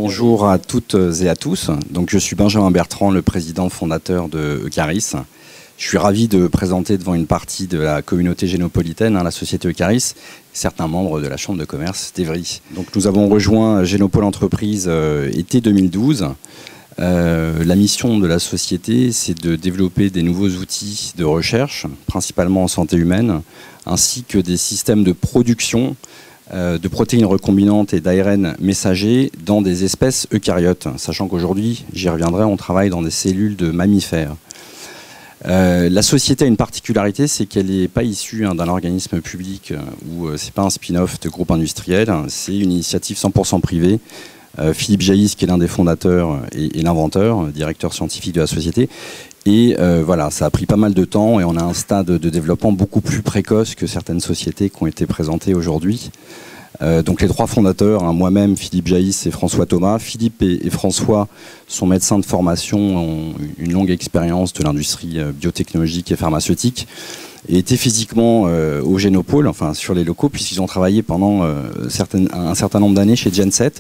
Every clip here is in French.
Bonjour à toutes et à tous. Donc, je suis Benjamin Bertrand, le président fondateur de Eucaris. Je suis ravi de présenter devant une partie de la communauté génopolitaine, la société Eucaris, certains membres de la Chambre de commerce d'Evry. Donc, nous avons rejoint Génopole Entreprise été 2012. La mission de la société, c'est de développer des nouveaux outils de recherche, principalement en santé humaine, ainsi que des systèmes de production de protéines recombinantes et d'ARN messager dans des espèces eucaryotes, sachant qu'aujourd'hui, j'y reviendrai, on travaille dans des cellules de mammifères. La société a une particularité, c'est qu'elle n'est pas issue d'un organisme public ou c'est pas un spin-off de groupe industriel, c'est une initiative 100% privée. Philippe Jaïs, qui est l'un des fondateurs et l'inventeur, directeur scientifique de la société. Et voilà, ça a pris pas mal de temps et on a un stade de développement beaucoup plus précoce que certaines sociétés qui ont été présentées aujourd'hui. Donc les trois fondateurs, moi-même, Philippe Jaïs et François Thomas. Philippe et François sont médecins de formation, ont une longue expérience de l'industrie biotechnologique et pharmaceutique et étaient physiquement au Génopole, enfin sur les locaux, puisqu'ils ont travaillé pendant un certain nombre d'années chez Genset.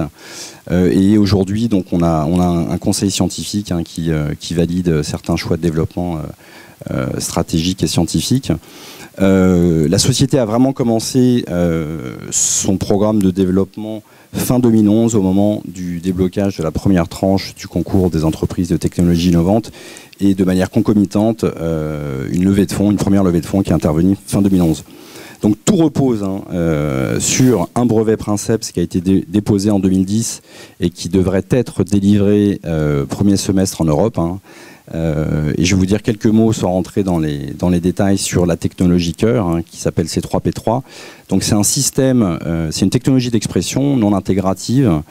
Et aujourd'hui, donc, on a un conseil scientifique qui valide certains choix de développement stratégiques et scientifiques. La société a vraiment commencé son programme de développement fin 2011 au moment du déblocage de la première tranche du concours des entreprises de technologie innovantes et de manière concomitante une première levée de fonds qui est intervenue fin 2011. Donc tout repose sur un brevet Princeps qui a été déposé en 2010 et qui devrait être délivré premier semestre en Europe. Et je vais vous dire quelques mots sans rentrer dans les détails sur la technologie cœur qui s'appelle C3P3. Donc c'est un système, c'est une technologie d'expression non intégrative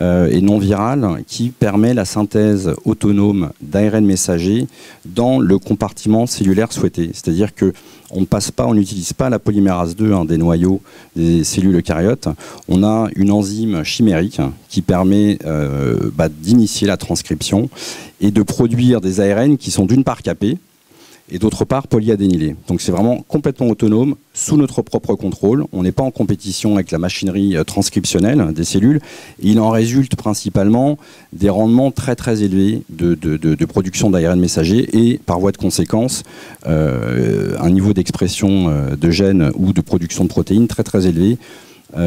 et non virale qui permet la synthèse autonome d'ARN messager dans le compartiment cellulaire souhaité. C'est-à-dire que on n'utilise pas la polymérase 2 des noyaux des cellules eucaryotes. On a une enzyme chimérique qui permet d'initier la transcription et de produire des ARN qui sont d'une part capés et d'autre part polyadénylés. Donc c'est vraiment complètement autonome, sous notre propre contrôle. On n'est pas en compétition avec la machinerie transcriptionnelle des cellules. Et il en résulte principalement des rendements très très élevés de production d'ARN messager et par voie de conséquence un niveau d'expression de gènes ou de production de protéines très très élevé.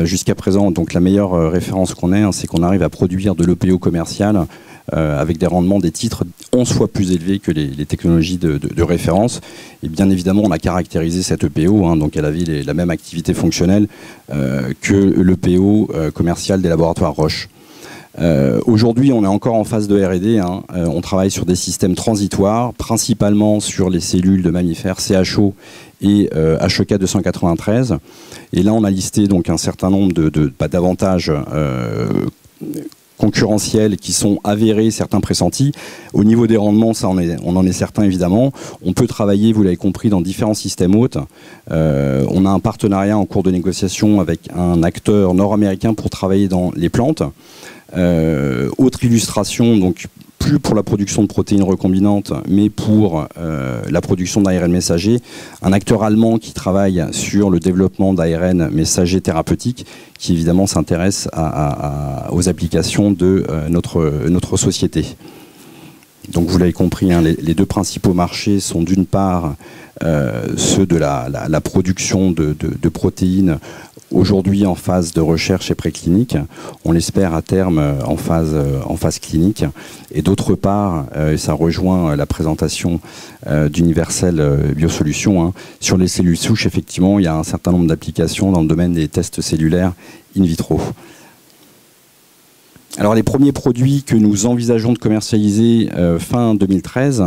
Jusqu'à présent, donc la meilleure référence qu'on ait, c'est qu'on arrive à produire de l'EPO commercial avec des rendements, des titres 11 fois plus élevés que les technologies de référence. Et bien évidemment, on a caractérisé cette EPO, donc elle avait la même activité fonctionnelle que l'EPO commercial des laboratoires Roche. Aujourd'hui, on est encore en phase de R&D. On travaille sur des systèmes transitoires, principalement sur les cellules de mammifères CHO et HEK 293. Et là, on a listé donc un certain nombre d'avantages concurrentiels qui sont avérés, certains pressentis. Au niveau des rendements, ça on en est certain évidemment. On peut travailler, vous l'avez compris, dans différents systèmes hôtes. On a un partenariat en cours de négociation avec un acteur nord-américain pour travailler dans les plantes. Autre illustration, donc plus pour la production de protéines recombinantes, mais pour la production d'ARN messager, un acteur allemand qui travaille sur le développement d'ARN messager thérapeutique, qui évidemment s'intéresse aux applications de notre société. Donc vous l'avez compris, les deux principaux marchés sont d'une part ceux de la production de protéines, aujourd'hui en phase de recherche et préclinique, on l'espère à terme en phase clinique, et d'autre part, et ça rejoint la présentation d'Universel Biosolutions, sur les cellules souches, effectivement, il y a un certain nombre d'applications dans le domaine des tests cellulaires in vitro. Alors les premiers produits que nous envisageons de commercialiser fin 2013,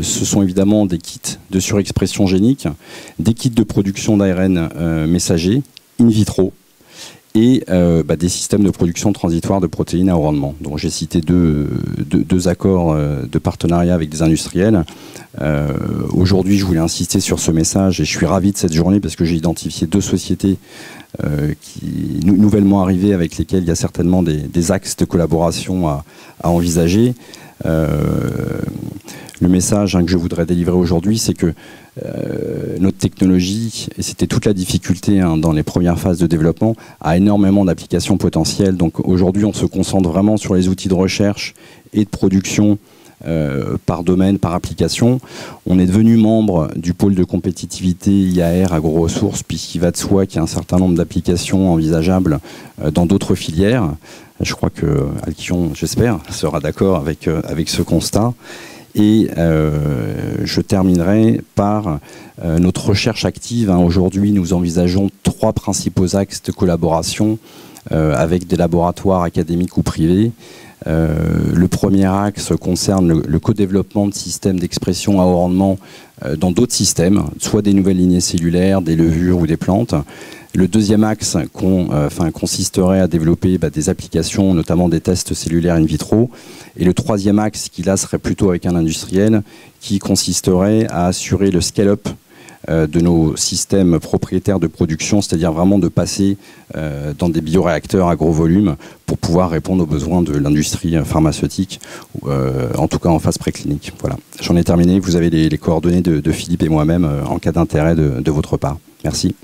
ce sont évidemment des kits de surexpression génique, des kits de production d'ARN messager in vitro et des systèmes de production transitoire de protéines à haut rendement. Donc j'ai cité deux accords de partenariat avec des industriels. Aujourd'hui, je voulais insister sur ce message et je suis ravi de cette journée parce que j'ai identifié deux sociétés nouvellement arrivées avec lesquelles il y a certainement des axes de collaboration à envisager. Le message que je voudrais délivrer aujourd'hui, c'est que notre technologie, et c'était toute la difficulté dans les premières phases de développement, a énormément d'applications potentielles. Donc aujourd'hui, on se concentre vraiment sur les outils de recherche et de production par domaine, par application. On est devenu membre du pôle de compétitivité IAR agro-ressources, puisqu'il va de soi qu'il y a un certain nombre d'applications envisageables dans d'autres filières. Je crois que Alkion, j'espère, sera d'accord avec ce constat. Et je terminerai par notre recherche active. Aujourd'hui, nous envisageons 3 principaux axes de collaboration avec des laboratoires académiques ou privés. Le premier axe concerne le co-développement de systèmes d'expression à haut rendement dans d'autres systèmes, soit des nouvelles lignées cellulaires, des levures ou des plantes. Le deuxième axe consisterait à développer des applications, notamment des tests cellulaires in vitro. Et le troisième axe, qui là serait plutôt avec un industriel, qui consisterait à assurer le scale-up de nos systèmes propriétaires de production, c'est-à-dire vraiment de passer dans des bioréacteurs à gros volume pour pouvoir répondre aux besoins de l'industrie pharmaceutique, en tout cas en phase préclinique. Voilà. J'en ai terminé. Vous avez les coordonnées de Philippe et moi-même en cas d'intérêt de votre part. Merci.